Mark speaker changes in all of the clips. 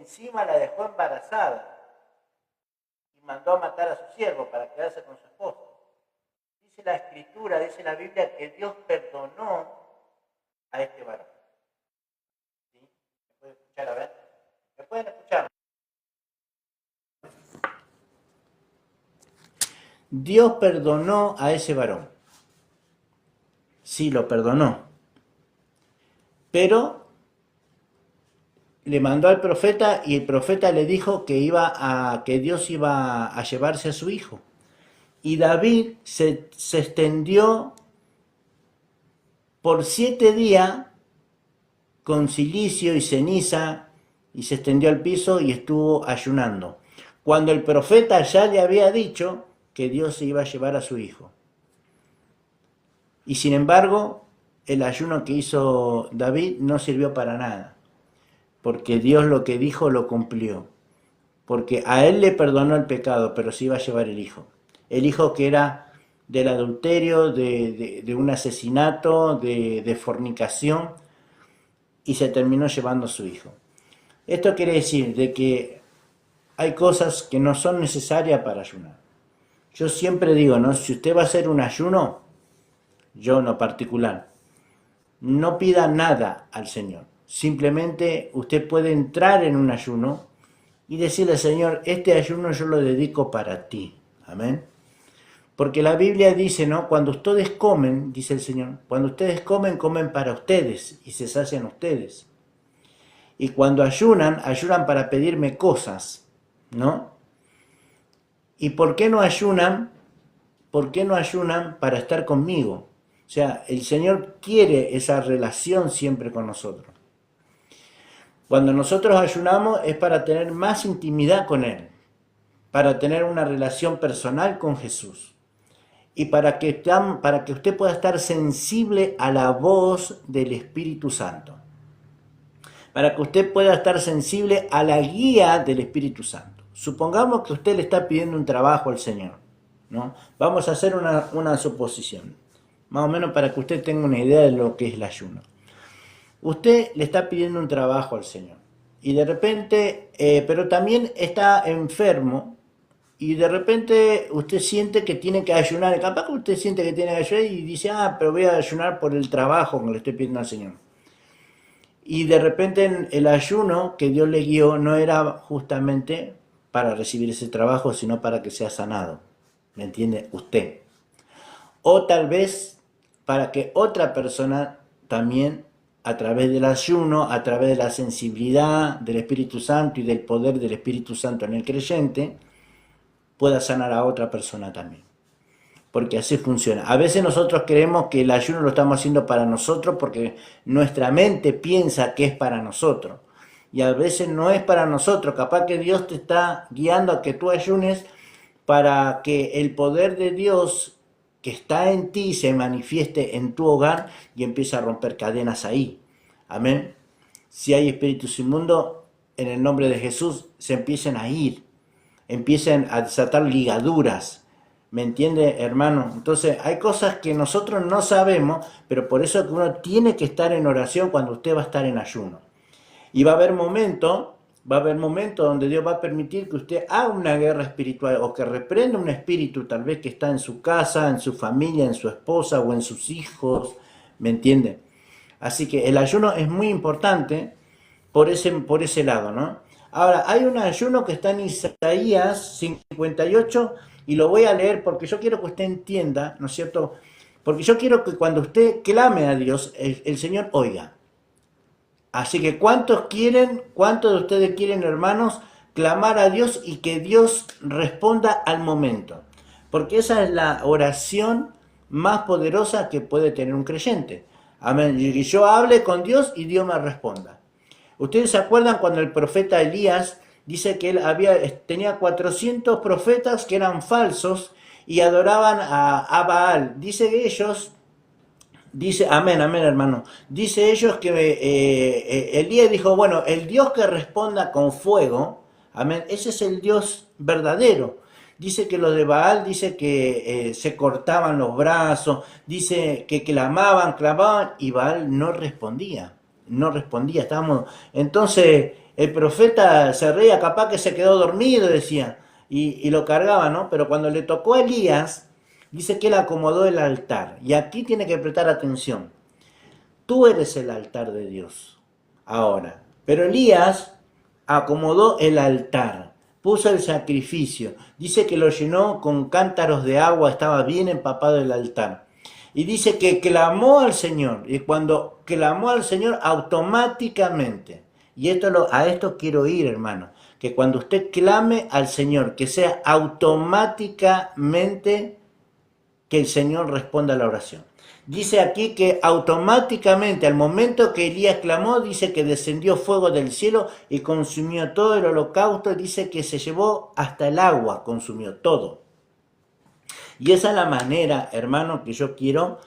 Speaker 1: encima la dejó embarazada y mandó a matar a su siervo para quedarse con su esposa. Dice la Escritura, dice la Biblia, que Dios perdonó a este varón. ¿Sí? ¿Me pueden escuchar? A ver. ¿Me pueden escuchar? Dios perdonó a ese varón. Sí, lo perdonó. Pero le mandó al profeta y el profeta le dijo que Dios iba a llevarse a su hijo. Y David se extendió por 7 días con cilicio y ceniza y se extendió al piso y estuvo ayunando. Cuando el profeta ya le había dicho que Dios se iba a llevar a su hijo. Y sin embargo, el ayuno que hizo David no sirvió para nada. Porque Dios lo que dijo lo cumplió. Porque a él le perdonó el pecado, pero se iba a llevar el hijo. El hijo que era del adulterio, de un asesinato, de fornicación, y se terminó llevando a su hijo. Esto quiere decir de que hay cosas que no son necesarias para ayunar. Yo siempre digo, ¿no? Si usted va a hacer un ayuno, yo en lo particular, no pida nada al Señor. Simplemente usted puede entrar en un ayuno y decirle al Señor, este ayuno yo lo dedico para ti. Amén. Porque la Biblia dice, ¿no? Cuando ustedes comen, dice el Señor, cuando ustedes comen, comen para ustedes y se sacian ustedes. Y cuando ayunan, ayunan para pedirme cosas, ¿no? ¿Y por qué no ayunan? ¿Por qué no ayunan para estar conmigo? O sea, el Señor quiere esa relación siempre con nosotros. Cuando nosotros ayunamos es para tener más intimidad con Él, para tener una relación personal con Jesús y para que usted pueda estar sensible a la voz del Espíritu Santo, para que usted pueda estar sensible a la guía del Espíritu Santo. Supongamos que usted le está pidiendo un trabajo al Señor, ¿no? Vamos a hacer una suposición, más o menos para que usted tenga una idea de lo que es el ayuno. Usted le está pidiendo un trabajo al Señor y de repente, pero también está enfermo y de repente usted siente que tiene que ayunar. Capaz que usted siente que tiene que ayunar y dice, pero voy a ayunar por el trabajo que le estoy pidiendo al Señor. Y de repente el ayuno que Dios le guió no era justamente para recibir ese trabajo, sino para que sea sanado. ¿Me entiende? Usted. O tal vez para que otra persona también, a través del ayuno, a través de la sensibilidad del Espíritu Santo y del poder del Espíritu Santo en el creyente, pueda sanar a otra persona también. Porque así funciona. A veces nosotros creemos que el ayuno lo estamos haciendo para nosotros porque nuestra mente piensa que es para nosotros. Y a veces no es para nosotros. Capaz que Dios te está guiando a que tú ayunes para que el poder de Dios que está en ti se manifieste en tu hogar y empiece a romper cadenas ahí. Amén. Si hay espíritus inmundos, en el nombre de Jesús, se empiecen a ir. Empiecen a desatar ligaduras. ¿Me entiende, hermano? Entonces, hay cosas que nosotros no sabemos, pero por eso que uno tiene que estar en oración cuando usted va a estar en ayuno. Y va a haber momentos donde Dios va a permitir que usted haga una guerra espiritual o que reprenda un espíritu tal vez que está en su casa, en su familia, en su esposa o en sus hijos. ¿Me entiende? Así que el ayuno es muy importante por ese lado, ¿no? Ahora, hay un ayuno que está en Isaías 58 y lo voy a leer porque yo quiero que usted entienda, ¿no es cierto? Porque yo quiero que cuando usted clame a Dios, el Señor oiga. Así que ¿cuántos de ustedes quieren, hermanos, clamar a Dios y que Dios responda al momento? Porque esa es la oración más poderosa que puede tener un creyente. Amén. Y yo hable con Dios y Dios me responda. ¿Ustedes se acuerdan cuando el profeta Elías dice que él tenía 400 profetas que eran falsos y adoraban a Baal? Amén, hermano. Dice ellos que Elías dijo, bueno, el Dios que responda con fuego, amén, ese es el Dios verdadero. Dice que los de Baal, dice que se cortaban los brazos, dice que clamaban y Baal no respondía. Entonces El profeta se reía, capaz que se quedó dormido, decía, y lo cargaba, ¿no? Pero cuando le tocó a Elías, dice que él acomodó el altar. Y aquí tiene que prestar atención. Tú eres el altar de Dios ahora. Pero Elías acomodó el altar, puso el sacrificio. Dice que lo llenó con cántaros de agua, estaba bien empapado el altar. Y dice que clamó al Señor. Y cuando clamó al Señor, automáticamente, y a esto quiero ir, hermano, que cuando usted clame al Señor, que sea automáticamente que el Señor responda a la oración. Dice aquí que automáticamente, al momento que Elías clamó, dice que descendió fuego del cielo y consumió todo el holocausto. Dice que se llevó hasta el agua, consumió todo. Y esa es la manera, hermano, que yo quiero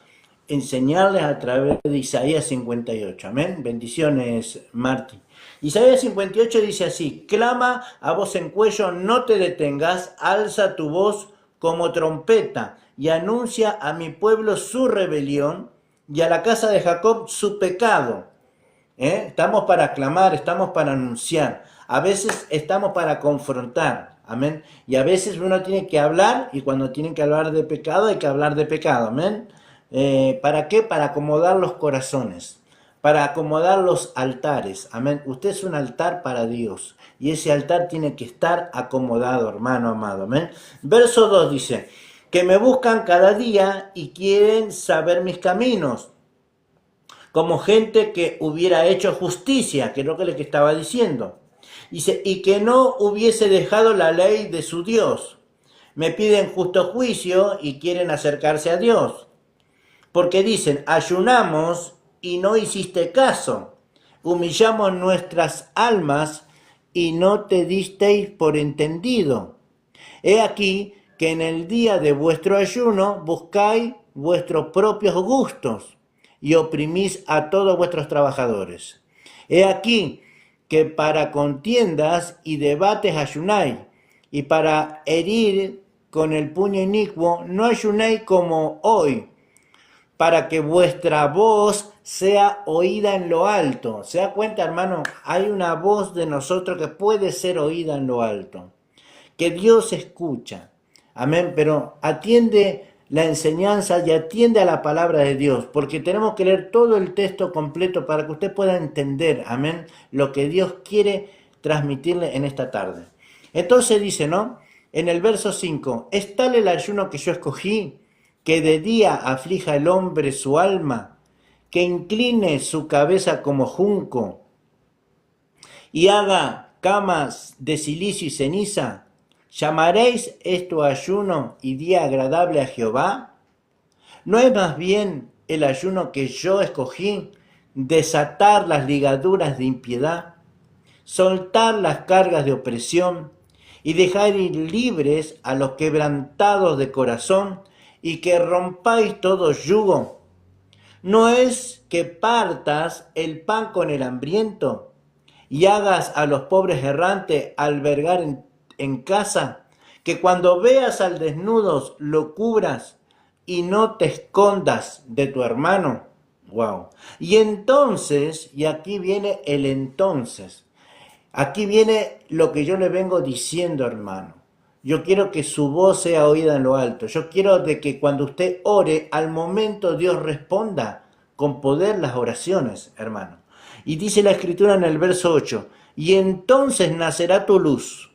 Speaker 1: enseñarles a través de Isaías 58. Amén. Bendiciones, Martín. Isaías 58 dice así: clama a voz en cuello, no te detengas, alza tu voz como trompeta y anuncia a mi pueblo su rebelión y a la casa de Jacob su pecado. Estamos para clamar, estamos para anunciar. A veces estamos para confrontar. Amén. Y a veces uno tiene que hablar, y cuando tienen que hablar de pecado, hay que hablar de pecado. Amén. ¿Para qué? Para acomodar los corazones, para acomodar los altares. Amén. Usted es un altar para Dios, y ese altar tiene que estar acomodado, hermano amado. Amén. Verso 2 dice, que me buscan cada día y quieren saber mis caminos, como gente que hubiera hecho justicia, que es lo que le estaba diciendo. Dice, y que no hubiese dejado la ley de su Dios. Me piden justo juicio y quieren acercarse a Dios. Porque dicen, ayunamos y no hiciste caso. Humillamos nuestras almas y no te disteis por entendido. He aquí que en el día de vuestro ayuno buscáis vuestros propios gustos y oprimís a todos vuestros trabajadores. He aquí que para contiendas y debates ayunáis, y para herir con el puño inicuo no ayunáis como hoy, para que vuestra voz sea oída en lo alto. ¿Se da cuenta, hermano? Hay una voz de nosotros que puede ser oída en lo alto, que Dios escucha. Amén, pero atiende la enseñanza y atiende a la palabra de Dios, porque tenemos que leer todo el texto completo para que usted pueda entender, amén, lo que Dios quiere transmitirle en esta tarde. Entonces dice, ¿no? En el verso 5, es tal el ayuno que yo escogí, que de día aflija el hombre su alma, que incline su cabeza como junco, y haga camas de silicio y ceniza. ¿Llamaréis esto ayuno y día agradable a Jehová? ¿No es más bien el ayuno que yo escogí, desatar las ligaduras de impiedad, soltar las cargas de opresión y dejar ir libres a los quebrantados de corazón y que rompáis todo yugo? ¿No es que partas el pan con el hambriento y hagas a los pobres errantes albergar en casa, que cuando veas al desnudo lo cubras y no te escondas de tu hermano? Wow. Y entonces, y aquí viene el entonces, aquí viene lo que yo le vengo diciendo, hermano. Yo quiero que su voz sea oída en lo alto. Yo quiero de que cuando usted ore, al momento Dios responda con poder las oraciones, hermano. Y dice la Escritura en el verso 8, y entonces nacerá tu luz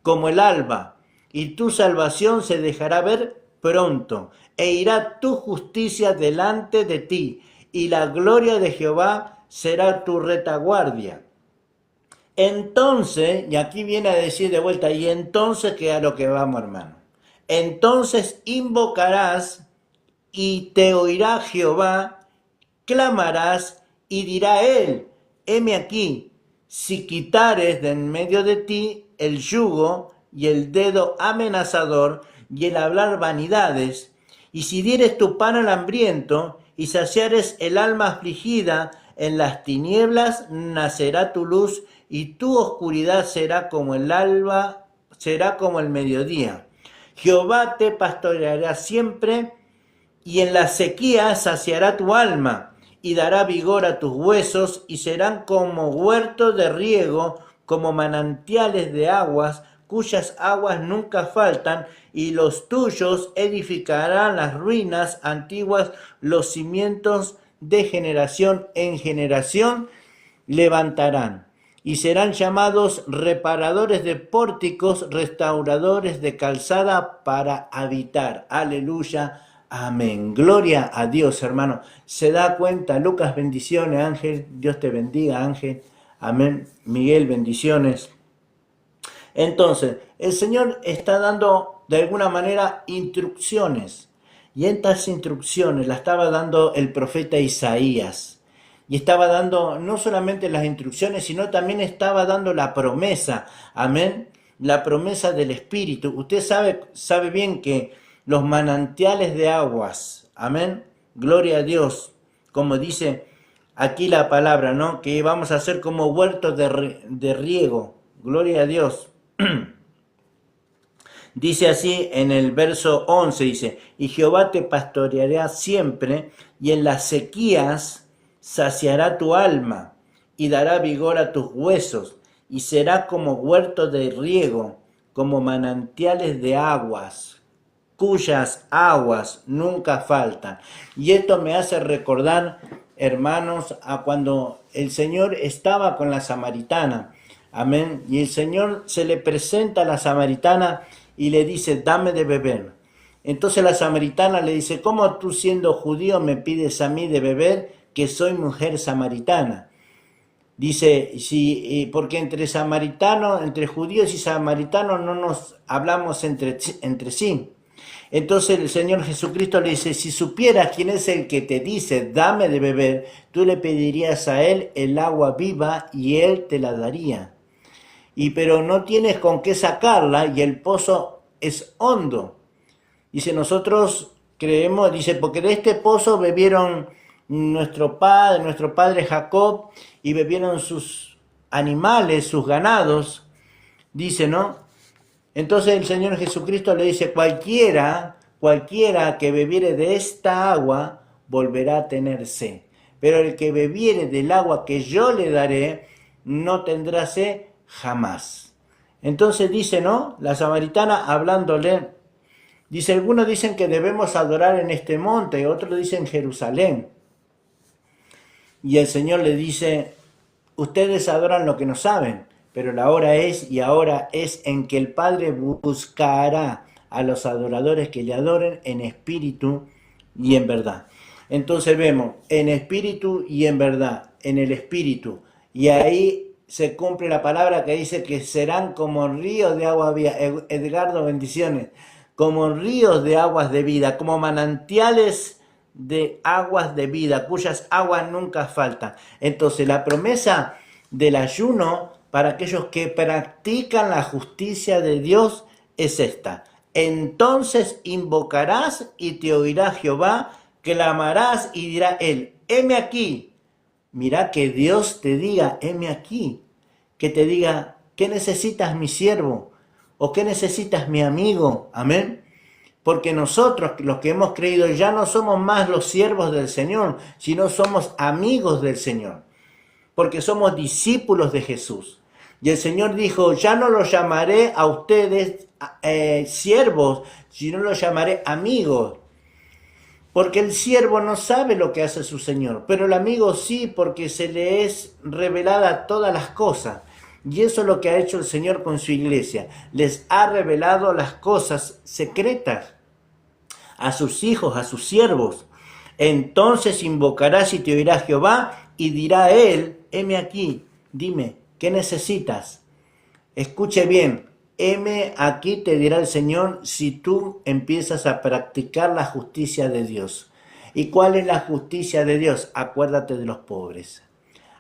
Speaker 1: como el alba, y tu salvación se dejará ver pronto, e irá tu justicia delante de ti, y la gloria de Jehová será tu retaguardia. Entonces, y aquí viene a decir de vuelta, y entonces, que a lo que vamos, hermano. Entonces invocarás y te oirá Jehová, clamarás y dirá él, heme aquí, si quitares de en medio de ti el yugo y el dedo amenazador y el hablar vanidades, y si dieres tu pan al hambriento y saciares el alma afligida, en las tinieblas nacerá tu luz y tu oscuridad será como el alba, será como el mediodía. Jehová te pastoreará siempre y en la sequía saciará tu alma y dará vigor a tus huesos y serán como huerto de riego como manantiales de aguas, cuyas aguas nunca faltan, y los tuyos edificarán las ruinas antiguas, los cimientos de generación en generación levantarán, y serán llamados reparadores de pórticos, restauradores de calzada para habitar. Aleluya. Amén. Gloria a Dios, hermano. Se da cuenta, Lucas, bendiciones, Ángel. Dios te bendiga, Ángel. Amén. Miguel, bendiciones. Entonces, el Señor está dando de alguna manera instrucciones. Y estas instrucciones las estaba dando el profeta Isaías. Y estaba dando no solamente las instrucciones, sino también estaba dando la promesa. Amén. La promesa del Espíritu. Usted sabe bien que los manantiales de aguas. Amén. Gloria a Dios. Como dice aquí la palabra, ¿no? Que vamos a ser como huertos de riego. Gloria a Dios. Dice así en el verso 11, dice, y Jehová te pastoreará siempre, y en las sequías saciará tu alma, y dará vigor a tus huesos, y será como huerto de riego, como manantiales de aguas, cuyas aguas nunca faltan. Y esto me hace recordar, hermanos, a cuando el Señor estaba con la samaritana. Amén. Y el Señor se le presenta a la samaritana y le dice, dame de beber. Entonces la samaritana le dice, ¿cómo tú siendo judío me pides a mí de beber, que soy mujer samaritana? Dice, sí, porque entre judíos y samaritanos no nos hablamos entre sí. Entonces el Señor Jesucristo le dice, si supieras quién es el que te dice, dame de beber, tú le pedirías a él el agua viva y él te la daría. Pero no tienes con qué sacarla y el pozo es hondo. Dice, nosotros creemos, dice, porque de este pozo bebieron nuestro padre Jacob, y bebieron sus animales, sus ganados, dice, ¿no? Entonces el Señor Jesucristo le dice, cualquiera que bebiere de esta agua, volverá a tener sed. Pero el que bebiere del agua que yo le daré, no tendrá sed jamás. Entonces dice, ¿no? La samaritana hablándole, dice, algunos dicen que debemos adorar en este monte, otros dicen Jerusalén. Y el Señor le dice, ustedes adoran lo que no saben, pero la hora es y ahora es en que el Padre buscará a los adoradores que le adoren en espíritu y en verdad. Entonces vemos, en espíritu y en verdad, en el espíritu. Y ahí se cumple la palabra que dice que serán como ríos de agua viva. Edgardo, bendiciones. Como ríos de aguas de vida, como manantiales de aguas de vida, cuyas aguas nunca faltan. Entonces la promesa del ayuno para aquellos que practican la justicia de Dios es esta. Entonces invocarás y te oirá Jehová, clamarás y dirá él, heme aquí. Mira que Dios te diga, heme aquí. Que te diga, ¿qué necesitas mi siervo? ¿O qué necesitas mi amigo? Amén. Porque nosotros, los que hemos creído, ya no somos más los siervos del Señor, sino somos amigos del Señor. Porque somos discípulos de Jesús. Y el Señor dijo, ya no los llamaré a ustedes siervos, sino los llamaré amigos. Porque el siervo no sabe lo que hace su Señor, pero el amigo sí, porque se le es revelada todas las cosas. Y eso es lo que ha hecho el Señor con su iglesia. Les ha revelado las cosas secretas a sus hijos, a sus siervos. Entonces invocarás y te oirá Jehová, y dirá él, heme aquí, dime, ¿qué necesitas? Escuche bien, heme aquí, te dirá el Señor, si tú empiezas a practicar la justicia de Dios. ¿Y cuál es la justicia de Dios? Acuérdate de los pobres,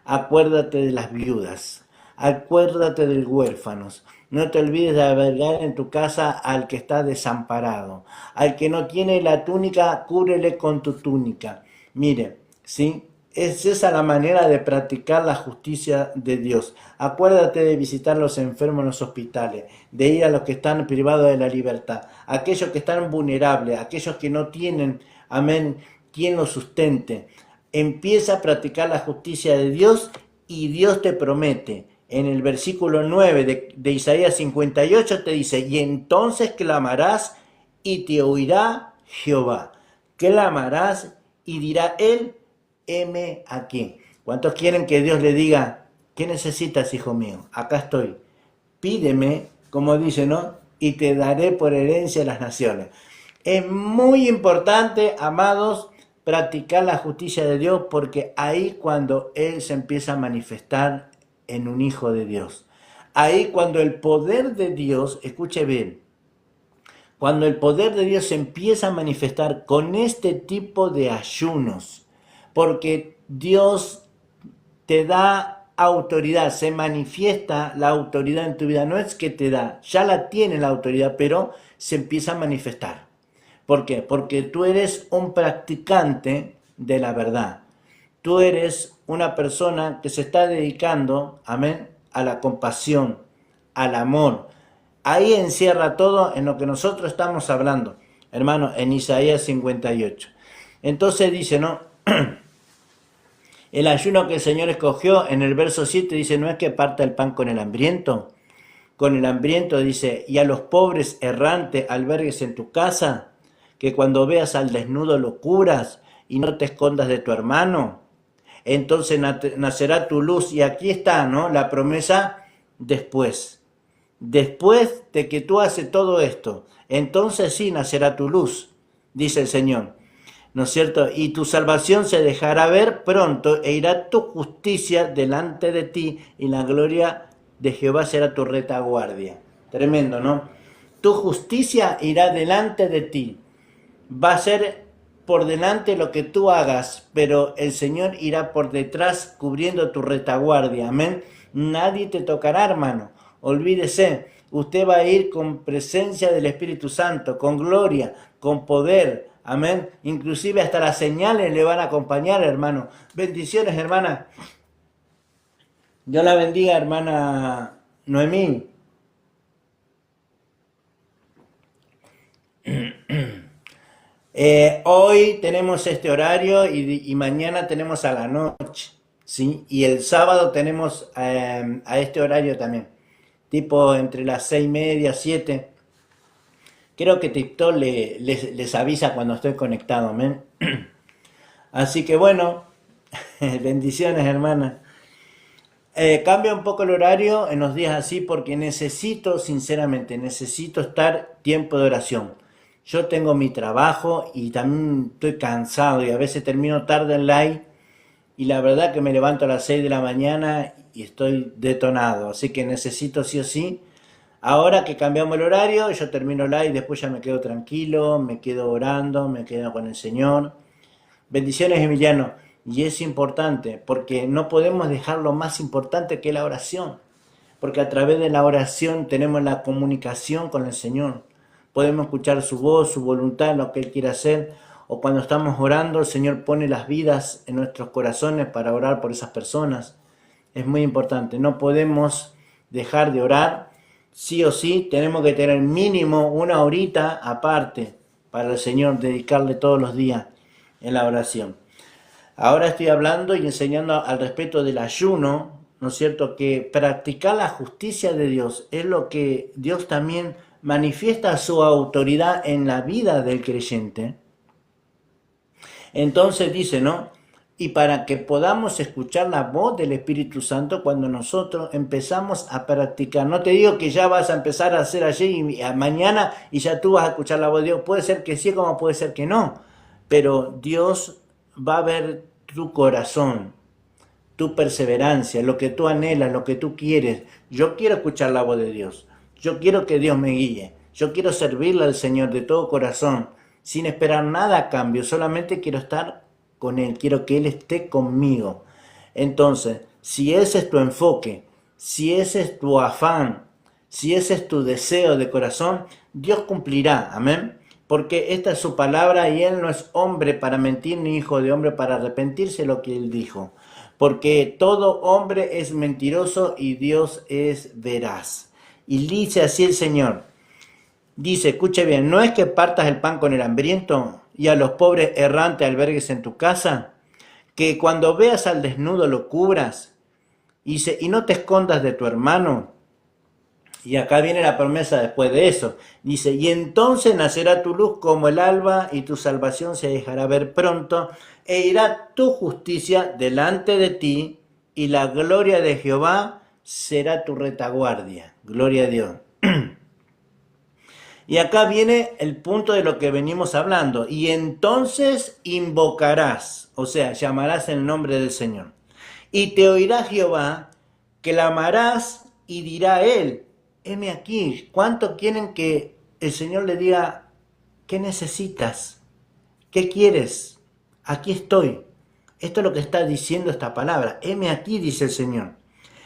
Speaker 1: acuérdate de las viudas, acuérdate de los huérfanos. No te olvides de albergar en tu casa al que está desamparado. Al que no tiene la túnica, cúbrele con tu túnica. Mire, ¿sí? Es esa la manera de practicar la justicia de Dios. Acuérdate de visitar a los enfermos en los hospitales, de ir a los que están privados de la libertad, aquellos que están vulnerables, aquellos que no tienen, amén, quien los sustente. Empieza a practicar la justicia de Dios y Dios te promete en el versículo 9 de Isaías 58 te dice, y entonces clamarás y te oirá Jehová. Clamarás y dirá él, heme aquí. ¿Cuántos quieren que Dios le diga, qué necesitas, hijo mío? Acá estoy. Pídeme, como dice, ¿no? Y te daré por herencia las naciones. Es muy importante, amados, practicar la justicia de Dios, porque ahí cuando Él se empieza a manifestar en un hijo de Dios. Ahí cuando el poder de Dios, escuche bien, cuando el poder de Dios se empieza a manifestar con este tipo de ayunos, porque Dios te da autoridad, se manifiesta la autoridad en tu vida, no es que te da, ya la tiene la autoridad, pero se empieza a manifestar. ¿Por qué? Porque tú eres un practicante de la verdad. Tú eres una persona que se está dedicando, amén, a la compasión, al amor. Ahí encierra todo en lo que nosotros estamos hablando, hermano, en Isaías 58. Entonces dice, ¿no? El ayuno que el Señor escogió en el verso 7 dice, no es que parta el pan con el hambriento dice, y a los pobres errantes albergues en tu casa, que cuando veas al desnudo lo cubras y no te escondas de tu hermano. Entonces nacerá tu luz. Y aquí está, ¿no? La promesa después. Después de que tú haces todo esto, entonces sí nacerá tu luz, dice el Señor. ¿No es cierto? Y tu salvación se dejará ver pronto e irá tu justicia delante de ti y la gloria de Jehová será tu retaguardia. Tremendo, ¿no? Tu justicia irá delante de ti. Va a ser por delante lo que tú hagas, pero el Señor irá por detrás cubriendo tu retaguardia. Amén. Nadie te tocará, hermano. Olvídese. Usted va a ir con presencia del Espíritu Santo, con gloria, con poder. Amén. Inclusive hasta las señales le van a acompañar, hermano. Bendiciones, hermana. Dios la bendiga, hermana Noemí. Hoy tenemos este horario y mañana tenemos a la noche, ¿sí? Y el sábado tenemos a este horario también, tipo entre las 6:30, 7. Creo que TikTok les avisa cuando estoy conectado, ¿men? Así que bueno, bendiciones, hermana. Cambia un poco el horario en los días así porque necesito, sinceramente, necesito estar tiempo de oración. Yo tengo mi trabajo y también estoy cansado y a veces termino tarde en live y la verdad que me levanto a las 6 de la mañana y estoy detonado. Así que necesito sí o sí. Ahora que cambiamos el horario, yo termino live y después ya me quedo tranquilo, me quedo orando, me quedo con el Señor. Bendiciones, Emiliano. Y es importante porque no podemos dejar lo más importante que es la oración. Porque a través de la oración tenemos la comunicación con el Señor. Podemos escuchar su voz, su voluntad, lo que Él quiere hacer. O cuando estamos orando, el Señor pone las vidas en nuestros corazones para orar por esas personas. Es muy importante. No podemos dejar de orar. Sí o sí, tenemos que tener mínimo una horita aparte para el Señor, dedicarle todos los días en la oración. Ahora estoy hablando y enseñando al respecto del ayuno, ¿no es cierto? Que practicar la justicia de Dios es lo que Dios también manifiesta su autoridad en la vida del creyente. Entonces dice, ¿no? Y para que podamos escuchar la voz del Espíritu Santo cuando nosotros empezamos a practicar. No te digo que ya vas a empezar a hacer allí y mañana y ya tú vas a escuchar la voz de Dios. Puede ser que sí como puede ser que no. Pero Dios va a ver tu corazón, tu perseverancia, lo que tú anhelas, lo que tú quieres. Yo quiero escuchar la voz de Dios. Yo quiero que Dios me guíe. Yo quiero servirle al Señor de todo corazón, sin esperar nada a cambio. Solamente quiero estar con Él. Quiero que Él esté conmigo. Entonces, si ese es tu enfoque, si ese es tu afán, si ese es tu deseo de corazón, Dios cumplirá. Amén. Porque esta es su palabra y Él no es hombre para mentir ni hijo de hombre para arrepentirse de lo que Él dijo. Porque todo hombre es mentiroso y Dios es veraz. Y dice así el Señor. Dice, escuche bien, ¿no es que partas el pan con el hambriento y a los pobres errantes albergues en tu casa? Que cuando veas al desnudo lo cubras Dice, y no te escondas de tu hermano. Y acá viene la promesa después de eso. Dice, y entonces nacerá tu luz como el alba y tu salvación se dejará ver pronto e irá tu justicia delante de ti y la gloria de Jehová será tu retaguardia. Gloria a Dios. Y acá viene el punto de lo que venimos hablando. Y entonces invocarás, o sea, llamarás el nombre del Señor. Y te oirá Jehová, clamarás y dirá él, heme aquí. ¿Cuánto quieren que el Señor le diga, qué necesitas? ¿Qué quieres? Aquí estoy. Esto es lo que está diciendo esta palabra. Heme aquí, dice el Señor.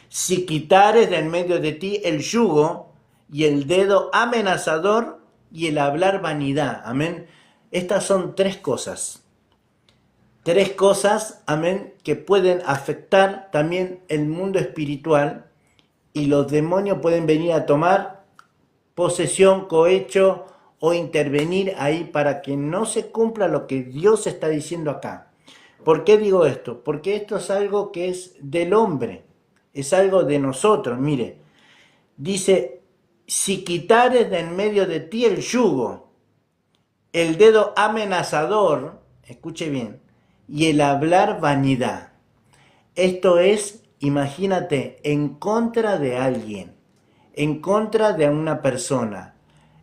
Speaker 1: Si quitares de en medio de ti el yugo y el dedo amenazador y el hablar vanidad. Amén. Estas son tres cosas. Tres cosas, amén, que pueden afectar también el mundo espiritual y los demonios pueden venir a tomar posesión, cohecho o intervenir ahí para que no se cumpla lo que Dios está diciendo acá. ¿Por qué digo esto? Porque esto es algo que es del hombre, es algo de nosotros. Mire, dice, si quitares de en medio de ti el yugo, el dedo amenazador, escuche bien, y el hablar vanidad. Esto es, imagínate, en contra de alguien, en contra de una persona,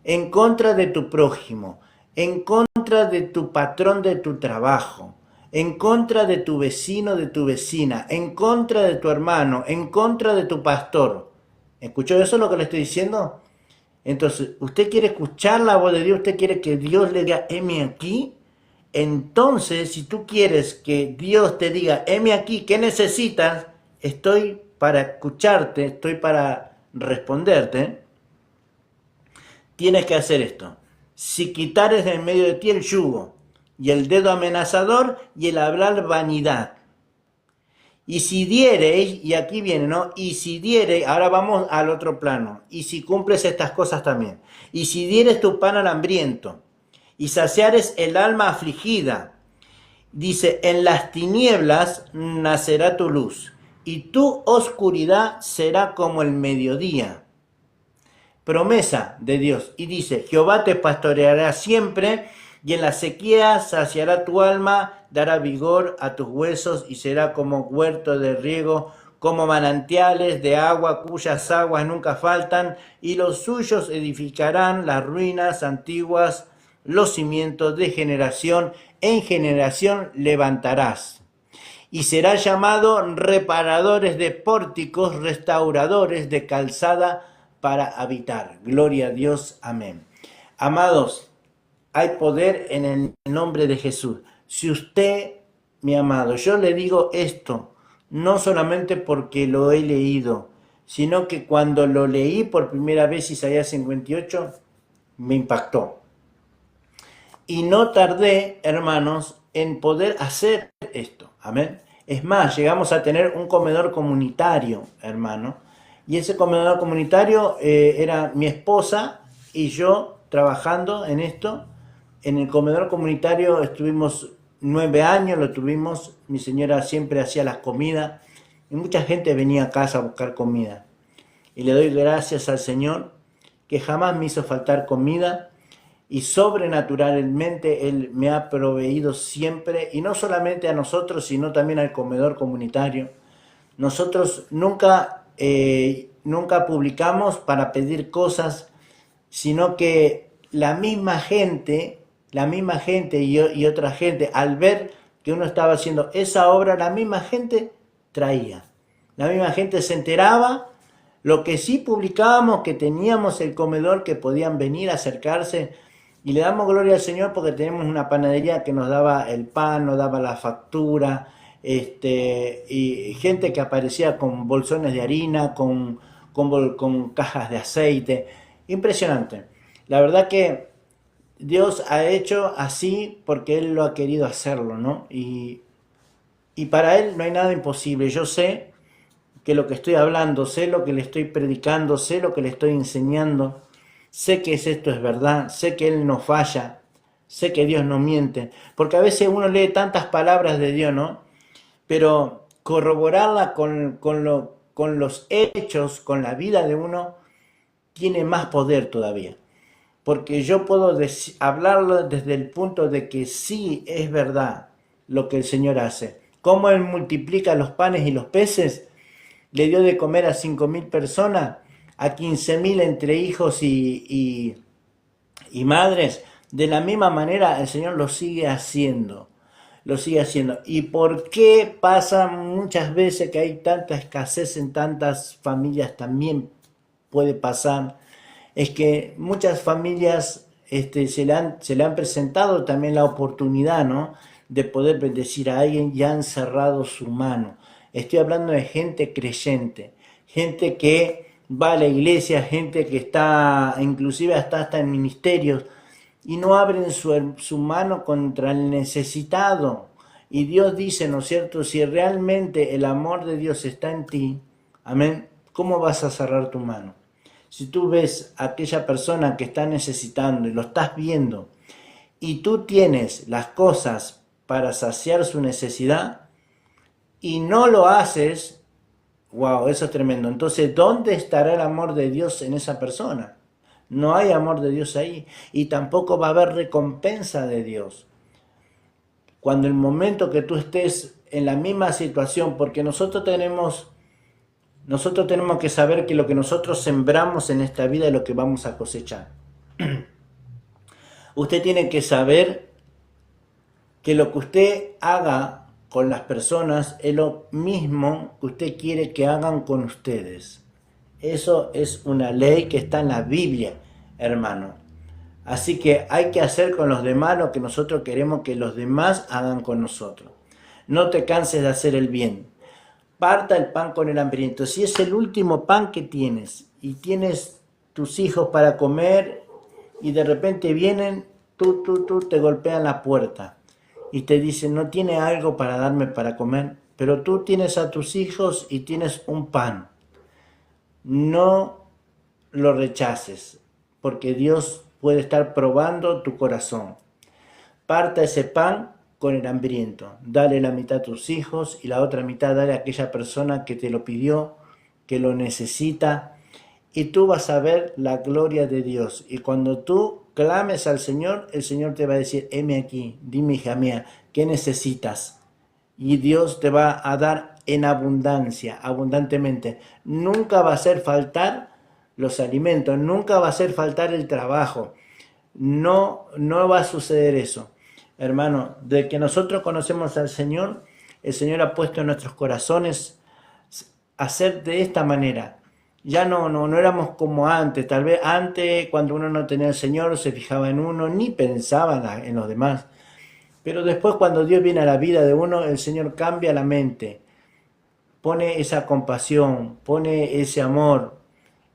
Speaker 1: en contra de tu prójimo, en contra de tu patrón de tu trabajo, en contra de tu vecino, de tu vecina, en contra de tu hermano, en contra de tu pastor. ¿Escuchó eso lo que le estoy diciendo? Entonces, usted quiere escuchar la voz de Dios, usted quiere que Dios le diga, heme aquí. Entonces, si tú quieres que Dios te diga, heme aquí, ¿qué necesitas? Estoy para escucharte, estoy para responderte. Tienes que hacer esto. Si quitares de en medio de ti el yugo y el dedo amenazador y el hablar vanidad. Y si diereis, y aquí viene, ¿no? Y si diereis, ahora vamos al otro plano. Y si cumples estas cosas también. Y si dieres tu pan al hambriento y saciares el alma afligida, dice, en las tinieblas nacerá tu luz y tu oscuridad será como el mediodía. Promesa de Dios. Y dice, Jehová te pastoreará siempre y en la sequía saciará tu alma, dará vigor a tus huesos y será como huerto de riego, como manantiales de agua cuyas aguas nunca faltan, y los suyos edificarán las ruinas antiguas, los cimientos de generación en generación levantarás. Y será llamado reparadores de pórticos, restauradores de calzada para habitar. Gloria a Dios. Amén. Amados, hay poder en el nombre de Jesús. Si usted, mi amado, yo le digo esto, no solamente porque lo he leído, sino que cuando lo leí por primera vez, Isaías 58, me impactó. Y no tardé, hermanos, en poder hacer esto. Amén. Es más, llegamos a tener un comedor comunitario, hermano. Y ese comedor comunitario era mi esposa y yo trabajando en esto. En el comedor comunitario estuvimos 9 años, lo tuvimos. Mi señora siempre hacía las comidas y mucha gente venía a casa a buscar comida. Y le doy gracias al Señor que jamás me hizo faltar comida y sobrenaturalmente Él me ha proveído siempre, y no solamente a nosotros, sino también al comedor comunitario. Nosotros nunca publicamos para pedir cosas, sino que la misma gente y otra gente, al ver que uno estaba haciendo esa obra, la misma gente traía. La misma gente se enteraba. Lo que sí publicábamos, que teníamos el comedor, que podían venir a acercarse, y le damos gloria al Señor porque tenemos una panadería que nos daba el pan, nos daba la factura, y gente que aparecía con bolsones de harina, con cajas de aceite. Impresionante. La verdad que Dios ha hecho así porque Él lo ha querido hacerlo, ¿no? Y para Él no hay nada imposible. Yo sé que lo que estoy hablando, sé lo que le estoy predicando, sé lo que le estoy enseñando, sé que esto es verdad, sé que Él no falla, sé que Dios no miente, porque a veces uno lee tantas palabras de Dios, ¿no? Pero corroborarla con con los hechos, con la vida de uno, tiene más poder todavía. Porque yo puedo hablarlo desde el punto de que sí es verdad lo que el Señor hace. Cómo Él multiplica los panes y los peces, le dio de comer a 5.000 personas, a 15.000 entre hijos y madres. De la misma manera el Señor lo sigue haciendo. Lo sigue haciendo. ¿Y por qué pasa muchas veces que hay tanta escasez en tantas familias? También puede pasar. Es que muchas familias se le han presentado también la oportunidad, ¿no?, de poder bendecir a alguien y han cerrado su mano. Estoy hablando de gente creyente, gente que va a la iglesia, gente que está inclusive hasta en ministerios y no abren su mano contra el necesitado. Y Dios dice, ¿no es cierto?, si realmente el amor de Dios está en ti, amén, ¿cómo vas a cerrar tu mano? Si tú ves a aquella persona que está necesitando y lo estás viendo y tú tienes las cosas para saciar su necesidad y no lo haces, wow, eso es tremendo. Entonces, ¿dónde estará el amor de Dios en esa persona? No hay amor de Dios ahí y tampoco va a haber recompensa de Dios. Cuando el momento que tú estés en la misma situación, porque nosotros tenemos que saber que lo que nosotros sembramos en esta vida es lo que vamos a cosechar. Usted tiene que saber que lo que usted haga con las personas es lo mismo que usted quiere que hagan con ustedes. Eso es una ley que está en la Biblia, hermano. Así que hay que hacer con los demás lo que nosotros queremos que los demás hagan con nosotros. No te canses de hacer el bien. Parta el pan con el hambriento. Si es el último pan que tienes y tienes tus hijos para comer y de repente vienen, tú te golpean la puerta y te dicen, no tiene algo para darme para comer, pero tú tienes a tus hijos y tienes un pan. No lo rechaces, porque Dios puede estar probando tu corazón. Parta ese pan con el hambriento. Dale la mitad a tus hijos y la otra mitad dale a aquella persona que te lo pidió, que lo necesita. Y tú vas a ver la gloria de Dios. Y cuando tú clames al Señor, el Señor te va a decir, heme aquí, dime, hija mía, ¿qué necesitas? Y Dios te va a dar en abundancia, abundantemente. Nunca va a hacer faltar los alimentos, nunca va a hacer faltar el trabajo. No va a suceder eso. Hermano, de que nosotros conocemos al Señor, el Señor ha puesto en nuestros corazones hacer de esta manera. Ya no éramos como antes. Tal vez antes, cuando uno no tenía al Señor, se fijaba en uno, ni pensaba en los demás. Pero después, cuando Dios viene a la vida de uno, el Señor cambia la mente. Pone esa compasión, pone ese amor.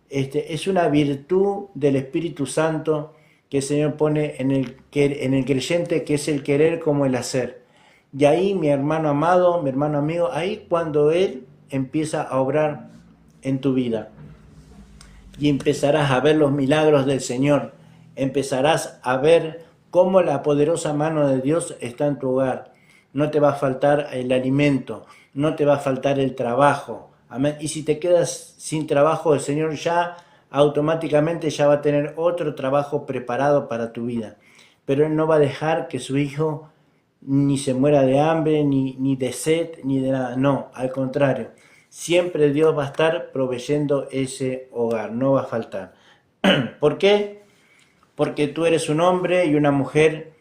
Speaker 1: Es una virtud del Espíritu Santo que el Señor pone en el creyente, que es el querer como el hacer. Y ahí, mi hermano amado, mi hermano amigo, ahí cuando Él empieza a obrar en tu vida. Y empezarás a ver los milagros del Señor. Empezarás a ver cómo la poderosa mano de Dios está en tu hogar. No te va a faltar el alimento, no te va a faltar el trabajo. Amén. Y si te quedas sin trabajo, el Señor ya automáticamente ya va a tener otro trabajo preparado para tu vida. Pero Él no va a dejar que su hijo ni se muera de hambre, ni de sed, ni de nada. No, al contrario. Siempre Dios va a estar proveyendo ese hogar, no va a faltar. ¿Por qué? Porque tú eres un hombre y una mujer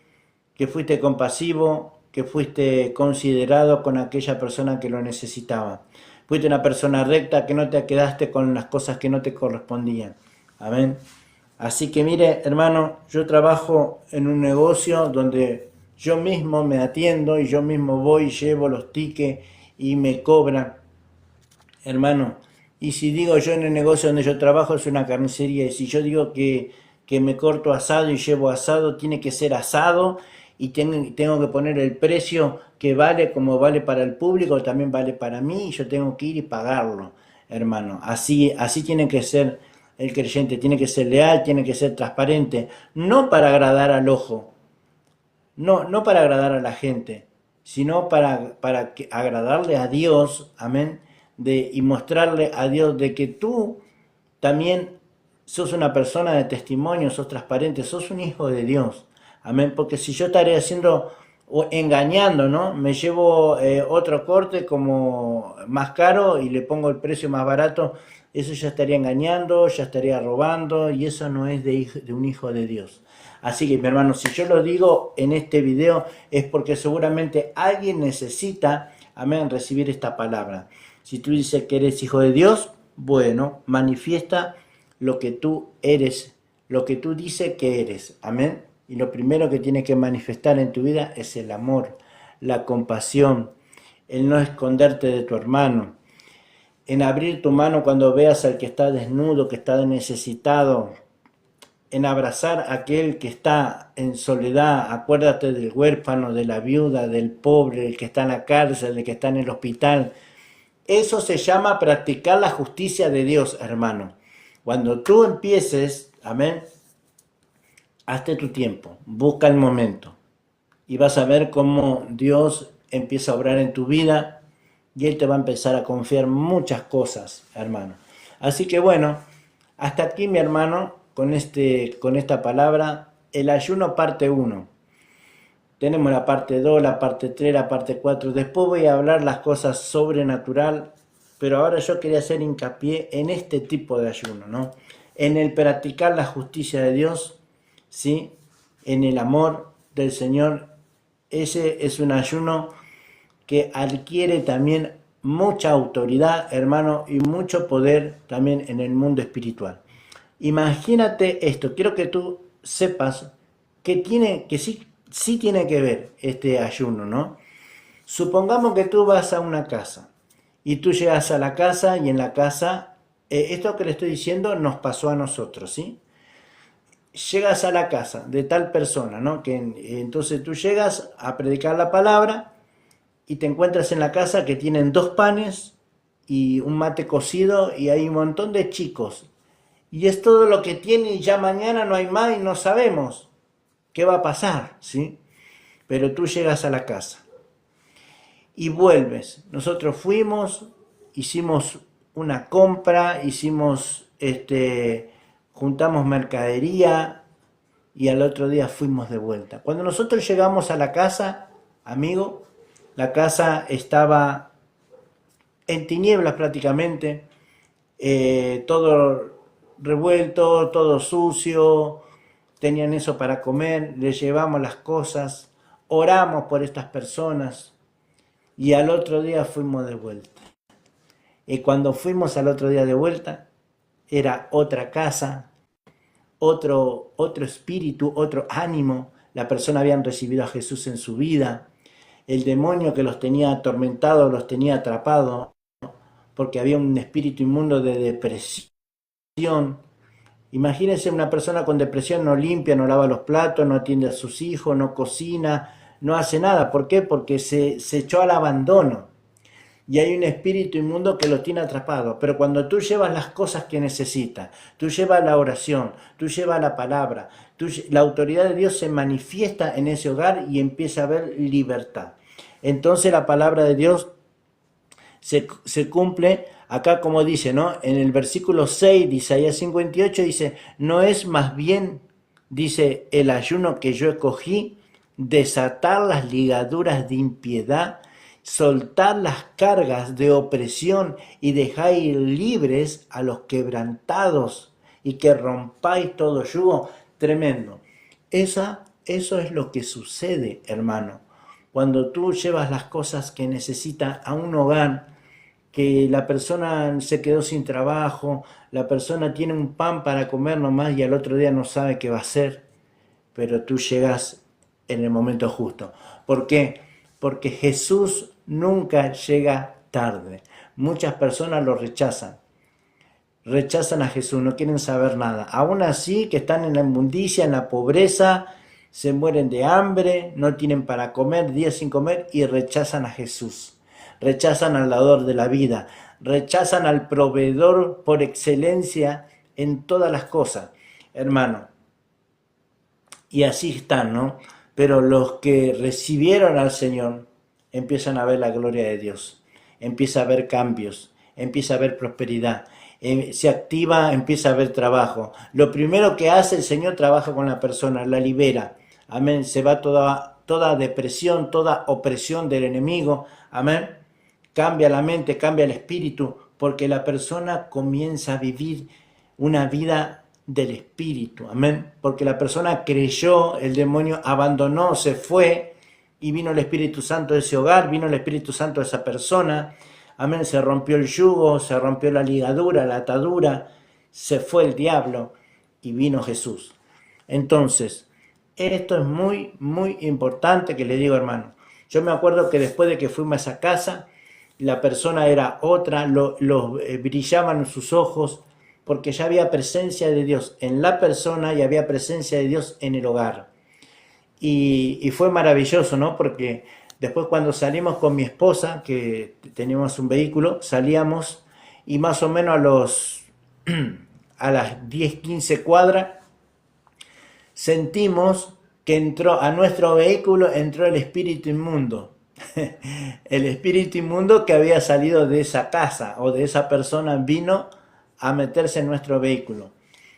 Speaker 1: que fuiste compasivo, que fuiste considerado con aquella persona que lo necesitaba. Fuiste una persona recta, que no te quedaste con las cosas que no te correspondían. Amén. Así que mire, hermano, yo trabajo en un negocio donde yo mismo me atiendo y yo mismo voy y llevo los tickets y me cobran. Hermano, y si digo yo en el negocio donde yo trabajo es una carnicería, y si yo digo que me corto asado y llevo asado, tiene que ser asado y tengo que poner el precio que vale, como vale para el público, también vale para mí, y yo tengo que ir y pagarlo, hermano. Así tiene que ser el creyente, tiene que ser leal, tiene que ser transparente, no para agradar al ojo, no para agradar a la gente, sino para agradarle a Dios, amén, y mostrarle a Dios de que tú también sos una persona de testimonio, sos transparente, sos un hijo de Dios. Amén, porque si yo estaré haciendo o engañando, ¿no? Me llevo otro corte como más caro y le pongo el precio más barato, eso ya estaría engañando, ya estaría robando y eso no es de un hijo de Dios. Así que mi hermano, si yo lo digo en este video es porque seguramente alguien necesita, amén, recibir esta palabra. Si tú dices que eres hijo de Dios, bueno, manifiesta lo que tú eres, lo que tú dices que eres, amén. Y lo primero que tienes que manifestar en tu vida es el amor, la compasión, el no esconderte de tu hermano, en abrir tu mano cuando veas al que está desnudo, que está necesitado, en abrazar a aquel que está en soledad. Acuérdate del huérfano, de la viuda, del pobre, del que está en la cárcel, del que está en el hospital. Eso se llama practicar la justicia de Dios, hermano. Cuando tú empieces, amén, hazte tu tiempo, busca el momento y vas a ver cómo Dios empieza a obrar en tu vida y Él te va a empezar a confiar muchas cosas, hermano. Así que bueno, hasta aquí mi hermano, con esta palabra, el ayuno parte 1. Tenemos la parte 2, la parte 3, la parte 4. Después voy a hablar las cosas sobrenatural, pero ahora yo quería hacer hincapié en este tipo de ayuno, ¿no? En el practicar la justicia de Dios, ¿sí? En el amor del Señor. Ese es un ayuno que adquiere también mucha autoridad, hermano, y mucho poder también en el mundo espiritual. Imagínate esto, quiero que tú sepas que sí tiene que ver este ayuno, ¿no? Supongamos que tú vas a una casa y tú llegas a la casa y en la casa, esto que le estoy diciendo nos pasó a nosotros, ¿sí? Llegas a la casa de tal persona, ¿no? Entonces tú llegas a predicar la palabra y te encuentras en la casa que tienen 2 panes y un mate cocido y hay un montón de chicos. Y es todo lo que tiene y ya mañana no hay más y no sabemos qué va a pasar, ¿sí? Pero tú llegas a la casa y vuelves. Nosotros fuimos, hicimos una compra, juntamos mercadería y al otro día fuimos de vuelta. Cuando nosotros llegamos a la casa, amigo, la casa estaba en tinieblas prácticamente, todo revuelto, todo sucio, tenían eso para comer, les llevamos las cosas, oramos por estas personas y al otro día fuimos de vuelta. Y cuando fuimos al otro día de vuelta, era otra casa, otro espíritu, otro ánimo. La persona habían recibido a Jesús en su vida. El demonio que los tenía atormentados, los tenía atrapados, porque había un espíritu inmundo de depresión. Imagínense una persona con depresión, no limpia, no lava los platos, no atiende a sus hijos, no cocina, no hace nada. ¿Por qué? Porque se echó al abandono. Y hay un espíritu inmundo que lo tiene atrapado. Pero cuando tú llevas las cosas que necesita, tú llevas la oración, tú llevas la palabra, la autoridad de Dios se manifiesta en ese hogar y empieza a haber libertad. Entonces la palabra de Dios se cumple acá como dice, ¿no? En el versículo 6 de Isaías 58 dice, no es más bien, dice, el ayuno que yo escogí, desatar las ligaduras de impiedad, soltar las cargas de opresión y dejar ir libres a los quebrantados y que rompáis todo yugo. Tremendo. Eso es lo que sucede, hermano. Cuando tú llevas las cosas que necesita a un hogar, que la persona se quedó sin trabajo, la persona tiene un pan para comer nomás y al otro día no sabe qué va a hacer, pero tú llegas en el momento justo. ¿Por qué? Porque Jesús nunca llega tarde. Muchas personas lo rechazan a Jesús, no quieren saber nada. Aún así que están en la inmundicia, en la pobreza, se mueren de hambre, no tienen para comer, días sin comer y rechazan a Jesús. Rechazan al dador de la vida, rechazan al proveedor por excelencia en todas las cosas, hermano. Y así están, ¿no? Pero los que recibieron al Señor empiezan a ver la gloria de Dios, empieza a haber cambios, empieza a haber prosperidad. Se activa, empieza a haber trabajo. Lo primero que hace el Señor, trabaja con la persona, la libera. Amén. Se va toda depresión, toda opresión del enemigo. Amén. Cambia la mente, cambia el espíritu, porque la persona comienza a vivir una vida del espíritu. Amén. Porque la persona creyó, el demonio abandonó, se fue, y vino el Espíritu Santo de ese hogar, vino el Espíritu Santo de esa persona. Amén, se rompió el yugo, se rompió la ligadura, la atadura, se fue el diablo y vino Jesús. Entonces, esto es muy, muy importante que le digo, hermano. Yo me acuerdo que después de que fuimos a esa casa, la persona era otra, brillaban sus ojos, porque ya había presencia de Dios en la persona y había presencia de Dios en el hogar. Y fue maravilloso, ¿no? Porque después cuando salimos con mi esposa, que teníamos un vehículo, salíamos y más o menos a las 10, 15 cuadras, sentimos que a nuestro vehículo entró el espíritu inmundo. El espíritu inmundo que había salido de esa casa o de esa persona vino a meterse en nuestro vehículo.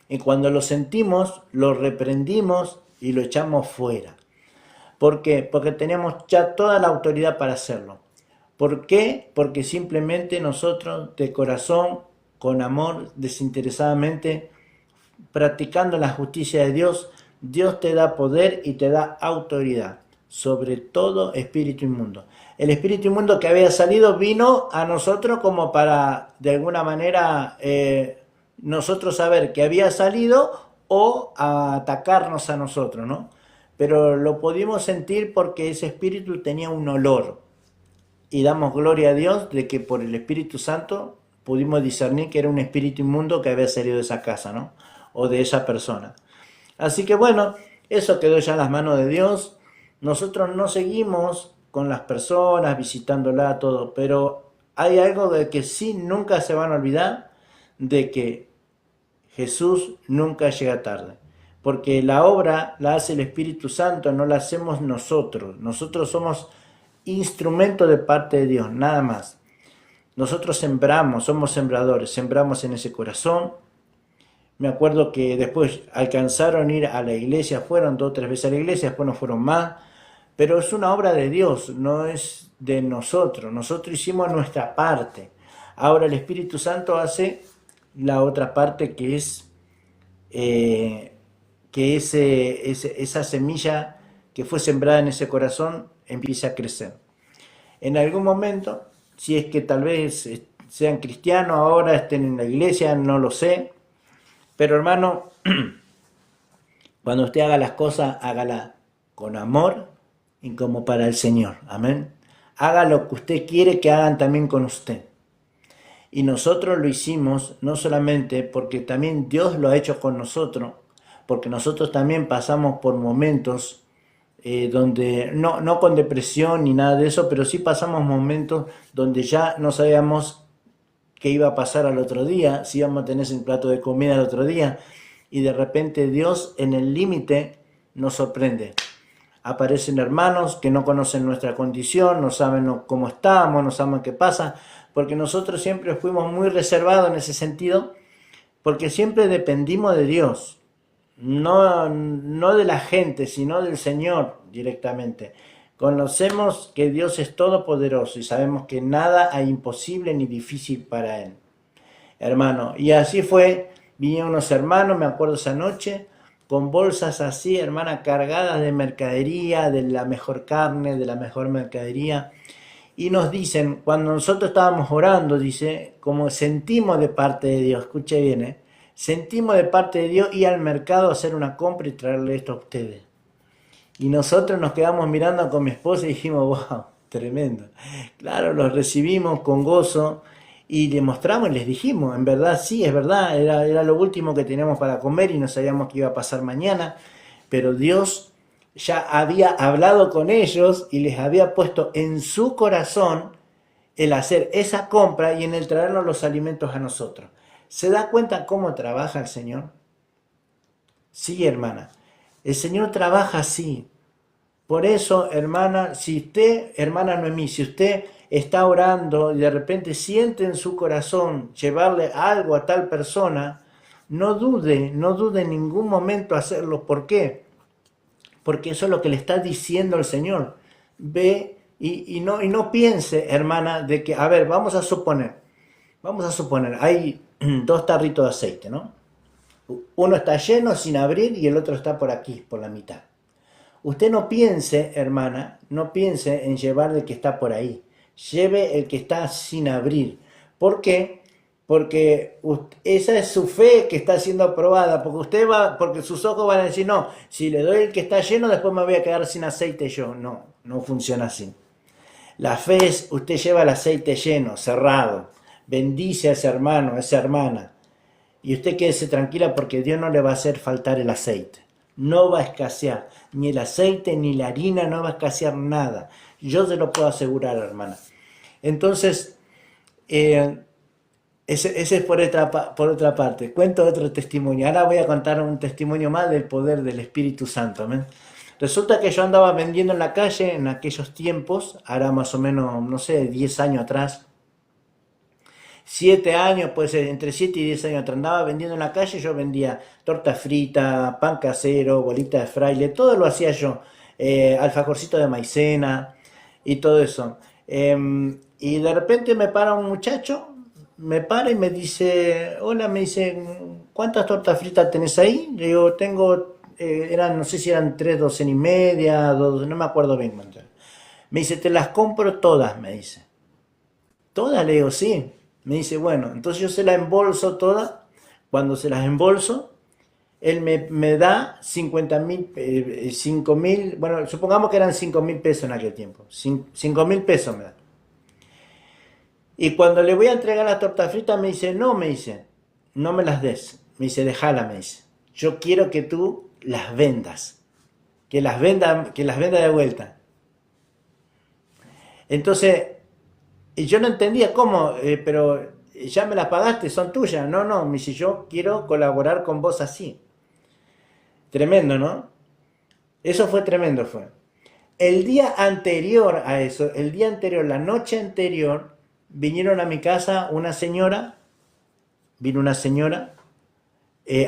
Speaker 1: Y cuando lo sentimos, lo reprendimos y lo echamos fuera. ¿Por qué? Porque teníamos ya toda la autoridad para hacerlo. ¿Por qué? Porque simplemente nosotros de corazón, con amor, desinteresadamente, practicando la justicia de Dios, Dios te da poder y te da autoridad sobre todo espíritu inmundo. El espíritu inmundo que había salido vino a nosotros como para, de alguna manera, nosotros saber que había salido o a atacarnos a nosotros, ¿no? Pero lo pudimos sentir porque ese espíritu tenía un olor. Y damos gloria a Dios de que por el Espíritu Santo pudimos discernir que era un espíritu inmundo que había salido de esa casa, ¿no? O de esa persona. Así que bueno, eso quedó ya en las manos de Dios. Nosotros no seguimos con las personas, visitándola, todo, pero hay algo de que sí nunca se van a olvidar, de que Jesús nunca llega tarde. Porque la obra la hace el Espíritu Santo, no la hacemos nosotros. Nosotros somos instrumento de parte de Dios, nada más. Nosotros sembramos, somos sembradores, sembramos en ese corazón. Me acuerdo que después alcanzaron a ir a la iglesia, fueron 2 o 3 veces a la iglesia, después no fueron más. Pero es una obra de Dios, no es de nosotros. Nosotros hicimos nuestra parte. Ahora el Espíritu Santo hace la otra parte que es esa semilla que fue sembrada en ese corazón empiece a crecer. En algún momento, si es que tal vez sean cristianos ahora, estén en la iglesia, no lo sé, pero hermano, cuando usted haga las cosas, hágala con amor y como para el Señor, amén. Haga lo que usted quiere que hagan también con usted. Y nosotros lo hicimos no solamente porque también Dios lo ha hecho con nosotros, porque nosotros también pasamos por momentos donde, no con depresión ni nada de eso, pero sí pasamos momentos donde ya no sabíamos qué iba a pasar al otro día, si íbamos a tener ese plato de comida al otro día, y de repente Dios en el límite nos sorprende. Aparecen hermanos que no conocen nuestra condición, no saben cómo estamos, no saben qué pasa, porque nosotros siempre fuimos muy reservados en ese sentido, porque siempre dependimos de Dios. No de la gente, sino del Señor directamente. Conocemos que Dios es todopoderoso y sabemos que nada hay imposible ni difícil para Él. Hermano, y así fue, vinieron unos hermanos, me acuerdo esa noche, con bolsas así, hermana, cargadas de mercadería, de la mejor carne, de la mejor mercadería. Y nos dicen, cuando nosotros estábamos orando, dice, como sentimos de parte de Dios, escuche bien, sentimos de parte de Dios ir al mercado a hacer una compra y traerle esto a ustedes. Y nosotros nos quedamos mirando con mi esposa y dijimos, wow, tremendo. Claro, los recibimos con gozo y les mostramos y les dijimos, en verdad, sí, es verdad, era lo último que teníamos para comer y no sabíamos qué iba a pasar mañana, pero Dios ya había hablado con ellos y les había puesto en su corazón el hacer esa compra y en el traernos los alimentos a nosotros. ¿Se da cuenta cómo trabaja el Señor? Sí, hermana. El Señor trabaja así. Por eso, hermana, si usted, hermana Noemí, si usted está orando y de repente siente en su corazón llevarle algo a tal persona, no dude en ningún momento hacerlo. ¿Por qué? Porque eso es lo que le está diciendo el Señor. Ve y no piense, hermana, de que, a ver, vamos a suponer, hay dos tarritos de aceite, ¿no? Uno está lleno sin abrir y el otro está por aquí, por la mitad. Usted no piense, hermana, no piense en llevar el que está por ahí. Lleve el que está sin abrir. ¿Por qué? Porque esa es su fe que está siendo aprobada, porque sus ojos van a decir, no, si le doy el que está lleno, después me voy a quedar sin aceite yo. No, no funciona así. La fe es, usted lleva el aceite lleno, cerrado, bendice a ese hermano, a esa hermana, y usted quédese tranquila porque Dios no le va a hacer faltar el aceite. No va a escasear, ni el aceite ni la harina, no va a escasear nada. Yo se lo puedo asegurar, hermana. Entonces, ese es por otra parte. Cuento otro testimonio. Ahora voy a contar un testimonio más del poder del Espíritu Santo. ¿Ven? Resulta que yo andaba vendiendo en la calle en aquellos tiempos, ahora más o menos, no sé, 10 años atrás. 7 años, pues entre 7 y 10 años atrás, andaba vendiendo en la calle. Yo vendía torta frita, pan casero, bolita de fraile, todo lo hacía yo. Alfajorcito de maicena y todo eso. Y de repente me para un muchacho, me para y me dice, hola, me dice, ¿cuántas tortas fritas tenés ahí? Le digo, tengo, no sé si eran 3 docenas y media, no me acuerdo bien. Me dice, te las compro todas, me dice. ¿Todas? Le digo, sí. Me dice, bueno, entonces yo se las embolso todas. Cuando se las embolso, él me da 50.000, 5.000, bueno, supongamos que eran 5.000 pesos en aquel tiempo. 5.000 pesos me da. Y cuando le voy a entregar la torta frita me dice, no, no me las des. Me dice, déjala, me dice. Yo quiero que tú las vendas. Que las venda de vuelta. Entonces, y yo no entendía cómo, pero ya me las pagaste, son tuyas. No, no, me dice, yo quiero colaborar con vos así. Tremendo, ¿no? Eso fue tremendo, fue. El día anterior a eso, la noche anterior, vinieron a mi casa vino una señora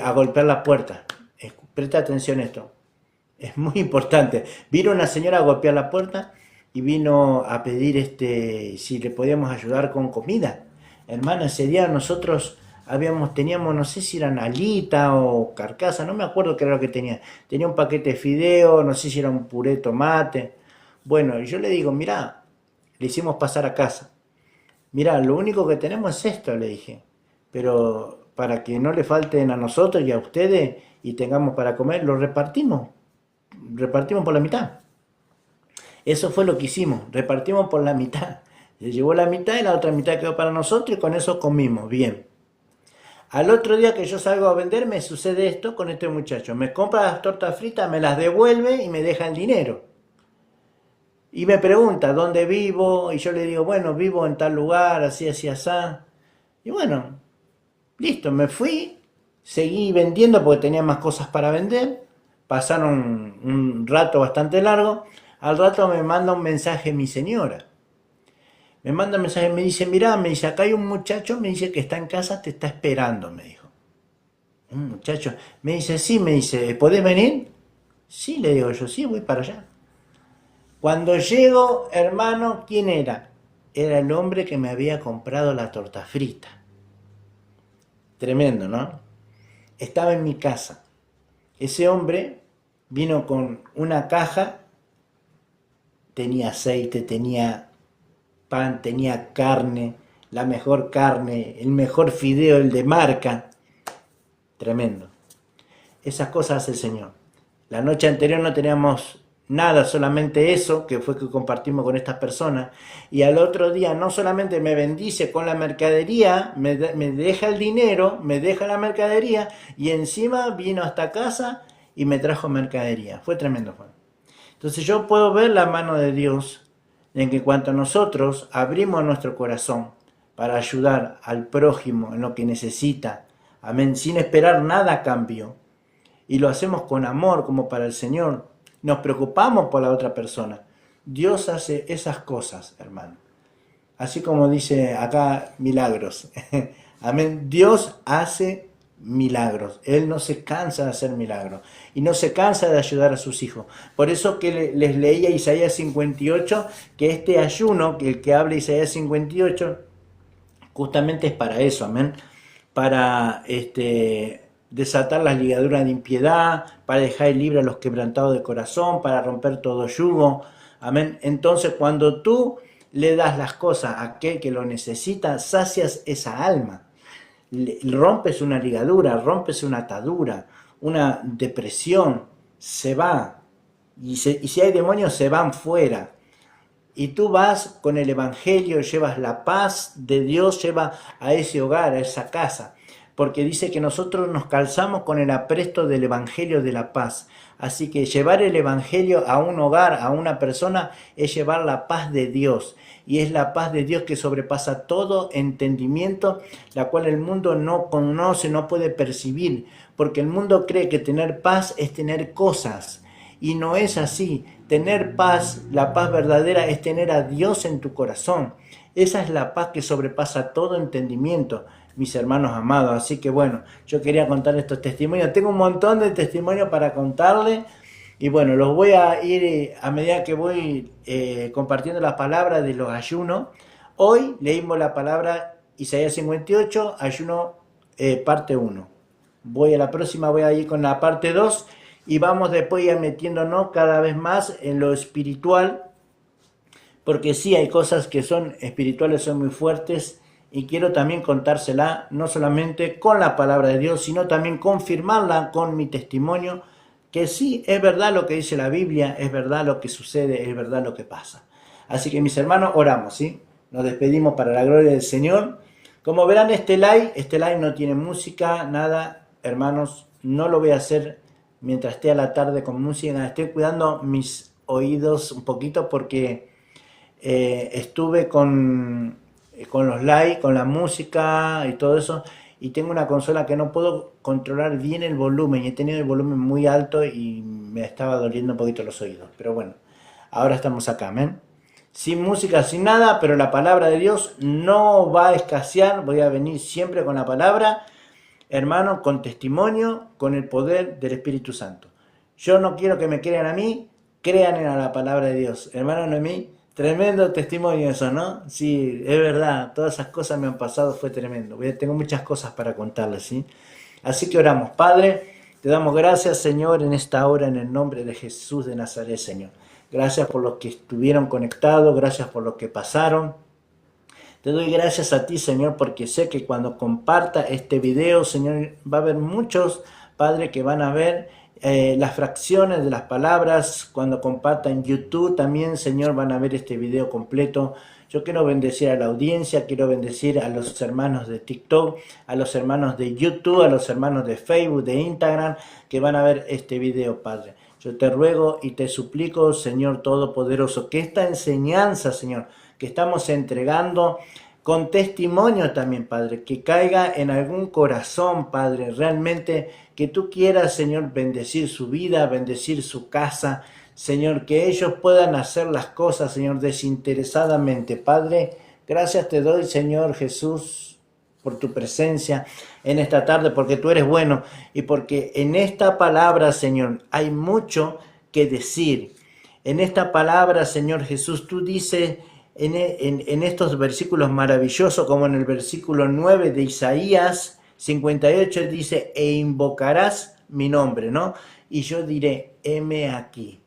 Speaker 1: a golpear la puerta. Presta atención a esto, es muy importante. Vino una señora a golpear la puerta y vino a pedir si le podíamos ayudar con comida. Hermana, ese día nosotros teníamos, no sé si eran alita o carcasa, no me acuerdo qué era lo que tenía. Tenía un paquete de fideo, no sé si era un puré de tomate. Bueno, y yo le digo, mirá, le hicimos pasar a casa. Mirá, lo único que tenemos es esto, le dije. Pero para que no le falten a nosotros y a ustedes y tengamos para comer, lo repartimos por la mitad. Eso fue lo que hicimos, repartimos por la mitad. Se llevó la mitad y la otra mitad quedó para nosotros y con eso comimos, bien. Al otro día que yo salgo a vender me sucede esto con este muchacho. Me compra las tortas fritas, me las devuelve y me deja el dinero. Y me pregunta dónde vivo y yo le digo, bueno, vivo en tal lugar, así, así, así. Y bueno, listo, me fui, seguí vendiendo porque tenía más cosas para vender. Pasaron un rato bastante largo. Al rato me manda un mensaje mi señora. Me manda un mensaje y me dice, mirá, me dice, acá hay un muchacho, me dice que está en casa, te está esperando, me dijo. Un muchacho, me dice, sí, me dice, ¿podés venir? Sí, le digo yo, sí, voy para allá. Cuando llego, hermano, ¿quién era? Era el hombre que me había comprado la torta frita. Tremendo, ¿no? Estaba en mi casa. Ese hombre vino con una caja, tenía aceite, tenía pan, tenía carne, la mejor carne, el mejor fideo, el de marca. Tremendo. Esas cosas hace el Señor. La noche anterior no teníamos nada, solamente eso, que fue que compartimos con estas personas. Y al otro día no solamente me bendice con la mercadería, me deja el dinero, me deja la mercadería, y encima vino hasta casa y me trajo mercadería. Fue tremendo, Juan. Entonces yo puedo ver la mano de Dios en que cuanto nosotros abrimos nuestro corazón para ayudar al prójimo en lo que necesita, amén, sin esperar nada a cambio, y lo hacemos con amor como para el Señor, nos preocupamos por la otra persona. Dios hace esas cosas, hermano. Así como dice acá, milagros. Amén. Dios hace milagros. Él no se cansa de hacer milagros. Y no se cansa de ayudar a sus hijos. Por eso que les leía Isaías 58, que este ayuno, que el que habla Isaías 58, justamente es para eso, amén. Para desatar las ligaduras de impiedad, para dejar libre a los quebrantados de corazón, para romper todo yugo. Amén. Entonces, cuando tú le das las cosas a aquel que lo necesita, sacias esa alma. Rompes una ligadura, rompes una atadura, una depresión, se va. Y si hay demonios, se van fuera. Y tú vas con el Evangelio, llevas la paz de Dios, lleva a ese hogar, a esa casa. Porque dice que nosotros nos calzamos con el apresto del Evangelio de la paz. Así que llevar el Evangelio a un hogar, a una persona, es llevar la paz de Dios. Y es la paz de Dios que sobrepasa todo entendimiento, la cual el mundo no conoce, no puede percibir. Porque el mundo cree que tener paz es tener cosas. Y no es así. Tener paz, la paz verdadera, es tener a Dios en tu corazón. Esa es la paz que sobrepasa todo entendimiento, mis hermanos amados. Así que bueno, yo quería contar estos testimonios. Tengo un montón de testimonios para contarles. Y bueno, los voy a ir a medida que voy compartiendo las palabras de los ayunos. Hoy leímos la palabra Isaías 58, ayuno parte 1. A la próxima voy a ir con la parte 2. Y vamos después ya metiéndonos cada vez más en lo espiritual, porque sí hay cosas que son espirituales, son muy fuertes, y quiero también contársela, no solamente con la palabra de Dios, sino también confirmarla con mi testimonio, que sí, es verdad lo que dice la Biblia, es verdad lo que sucede, es verdad lo que pasa. Así que mis hermanos, oramos, ¿sí? Nos despedimos para la gloria del Señor. Como verán, este live no tiene música, nada, hermanos, no lo voy a hacer mientras esté a la tarde con música. Estoy cuidando mis oídos un poquito porque estuve con los live, con la música y todo eso, y tengo una consola que no puedo controlar bien el volumen, y he tenido el volumen muy alto y me estaba doliendo un poquito los oídos. Pero bueno, ahora estamos acá, amén. Sin música, sin nada, pero la palabra de Dios no va a escasear. Voy a venir siempre con la palabra, hermano, con testimonio, con el poder del Espíritu Santo. Yo no quiero que me crean a mí, crean en la palabra de Dios. Hermano Noemí, tremendo testimonio eso, ¿no? Sí, es verdad, todas esas cosas me han pasado, fue tremendo. Tengo muchas cosas para contarles, ¿sí? Así que oramos. Padre, te damos gracias, Señor, en esta hora, en el nombre de Jesús de Nazaret, Señor. Gracias por los que estuvieron conectados, gracias por los que pasaron. Te doy gracias a ti, Señor, porque sé que cuando comparta este video, Señor, va a haber muchos, Padre, que van a ver las fracciones de las palabras. Cuando comparta en YouTube también, Señor, van a ver este video completo. Yo quiero bendecir a la audiencia, quiero bendecir a los hermanos de TikTok, a los hermanos de YouTube, a los hermanos de Facebook, de Instagram, que van a ver este video, Padre. Yo te ruego y te suplico, Señor Todopoderoso, que esta enseñanza, Señor, que estamos entregando con testimonio también, Padre, que caiga en algún corazón, Padre, realmente que tú quieras, Señor, bendecir su vida, bendecir su casa, Señor, que ellos puedan hacer las cosas, Señor, desinteresadamente. Padre, gracias te doy, Señor Jesús, por tu presencia en esta tarde, porque tú eres bueno y porque en esta palabra, Señor, hay mucho que decir. En esta palabra, Señor Jesús, tú dices en estos versículos maravillosos, como en el versículo 9 de Isaías 58, dice, e invocarás mi nombre, ¿no? Y yo diré, heme aquí.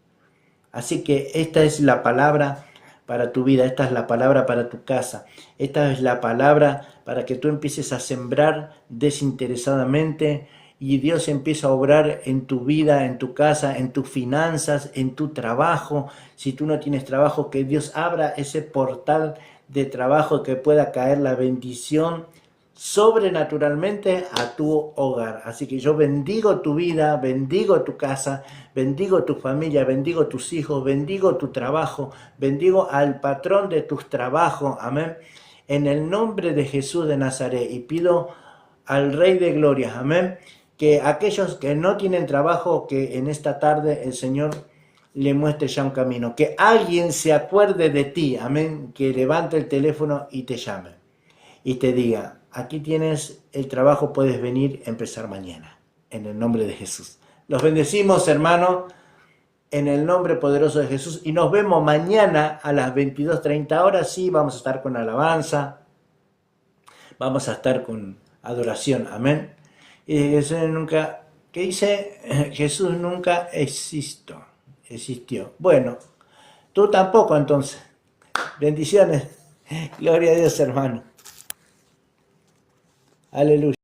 Speaker 1: Así que esta es la palabra para tu vida, esta es la palabra para tu casa, esta es la palabra para que tú empieces a sembrar desinteresadamente y Dios empieza a obrar en tu vida, en tu casa, en tus finanzas, en tu trabajo. Si tú no tienes trabajo, que Dios abra ese portal de trabajo, que pueda caer la bendición sobrenaturalmente a tu hogar. Así que yo bendigo tu vida, bendigo tu casa, bendigo tu familia, bendigo tus hijos, bendigo tu trabajo, bendigo al patrón de tus trabajos, amén, en el nombre de Jesús de Nazaret, y pido al Rey de Gloria, amén, que aquellos que no tienen trabajo, que en esta tarde el Señor le muestre ya un camino, que alguien se acuerde de ti, amén, que levante el teléfono y te llame y te diga, aquí tienes el trabajo, puedes venir a empezar mañana, en el nombre de Jesús. Los bendecimos, hermanos, en el nombre poderoso de Jesús, y nos vemos mañana a las 22:30 horas. Sí, vamos a estar con alabanza, vamos a estar con adoración, amén. Y Jesús nunca, ¿qué dice? Jesús nunca existió. Bueno, tú tampoco entonces. Bendiciones. Gloria a Dios, hermano. Aleluya.